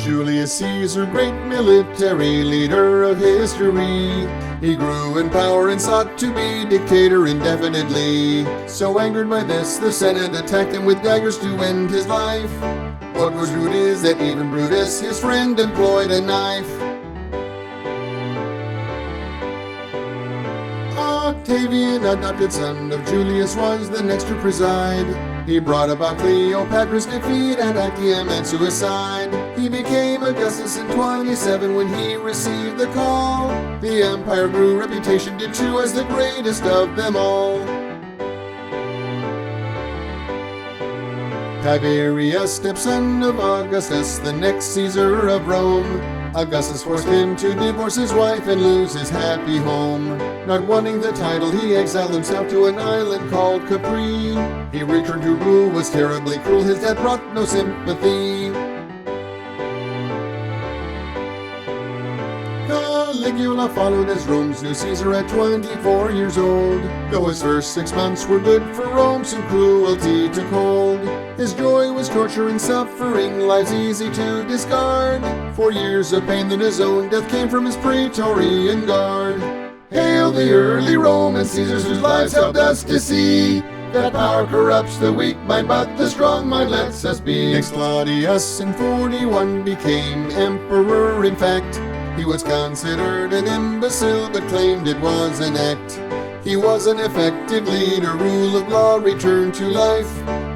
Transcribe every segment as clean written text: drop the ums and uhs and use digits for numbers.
Julius Caesar, great military leader of history. He grew in power and sought to be dictator indefinitely. So angered by this, the Senate attacked him with daggers to end his life. What was rude is that even Brutus, his friend, employed a knife. Octavian, adopted son of Julius, was the next to preside. He brought about Cleopatra's defeat and Actium and suicide. He became Augustus in 27 when he received the call. The empire grew, reputation did too, as the greatest of them all. Tiberius, stepson of Augustus, the next Caesar of Rome. Augustus forced him to divorce his wife and lose his happy home. Not wanting the title, he exiled himself to an island called Capri. He returned to rule, was terribly cruel, his death brought no sympathy. Caligula followed as Rome's new Caesar at 24 years old. Though his first 6 months were good for Rome, soon cruelty took hold. His joy was torture and suffering, lives easy to discard. 4 years of pain, then his own death came from his praetorian guard. Hail the early Roman Caesars whose lives helped us to see that power corrupts the weak mind, but the strong mind lets us be. Next, Claudius in 41 became emperor. In fact, he was considered an imbecile, but claimed it was an act. He was an effective leader, rule of law returned to life.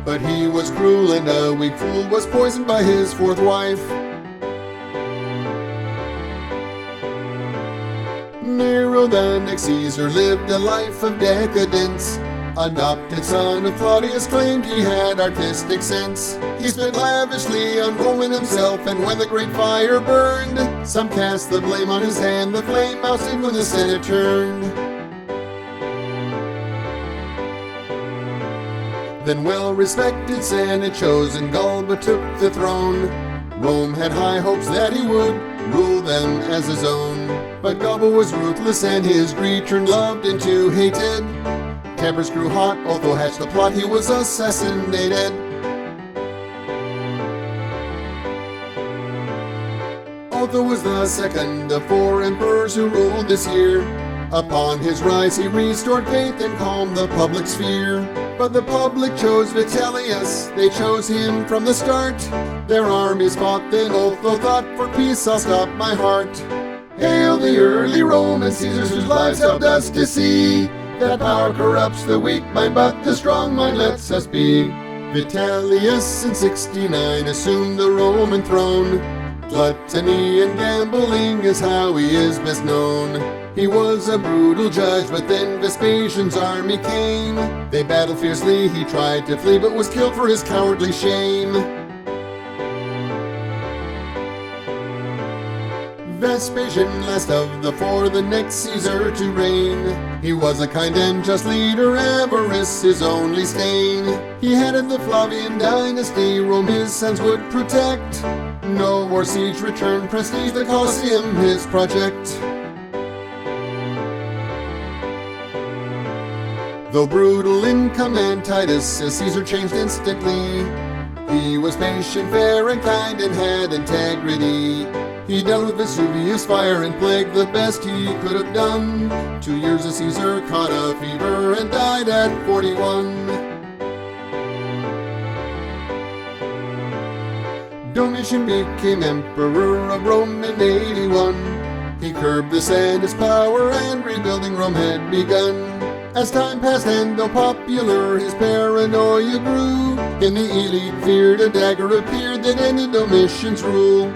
But he was cruel, and a weak fool was poisoned by his fourth wife. Nero, the next Caesar, lived a life of decadence. Adopted son of Claudius, claimed he had artistic sense. He spent lavishly on Roman himself, and when the great fire burned, some cast the blame on his hand. The flame ousted when the Senate turned. Then well-respected Senate chosen Galba took the throne. Rome had high hopes that he would rule them as his own. But Galba was ruthless, and his greed turned loved into hated. Tempers grew hot, although hatched the plot, he was assassinated. Otho was the second of 4 emperors who ruled this year. Upon his rise he restored faith and calmed the public sphere. But the public chose Vitellius, they chose him from the start. Their armies fought, then Otho thought, for peace I'll stop my heart. Hail the early Roman Caesars whose lives helped us to see that power corrupts the weak mind, but the strong mind lets us be. Vitellius in 69 assumed the Roman throne. Gluttony and gambling is how he is best known. He was a brutal judge, but then Vespasian's army came. They battled fiercely, he tried to flee, but was killed for his cowardly shame. Vespasian, last of the 4, the next Caesar to reign. He was a kind and just leader, avarice his only stain. He headed the Flavian dynasty, Rome his sons would protect. No war siege returned prestige, the Colosseum his project. Though brutal in command, Titus as Caesar changed instantly. He was patient, fair, and kind, and had integrity. He dealt with Vesuvius fire and plague the best he could have done. 2 years as Caesar caught a fever and died at 41. Domitian became emperor of Rome in 81. He curbed the Senate's power and rebuilding Rome had begun. As time passed and though popular, his paranoia grew. In the elite feared a dagger appeared that ended Domitian's rule.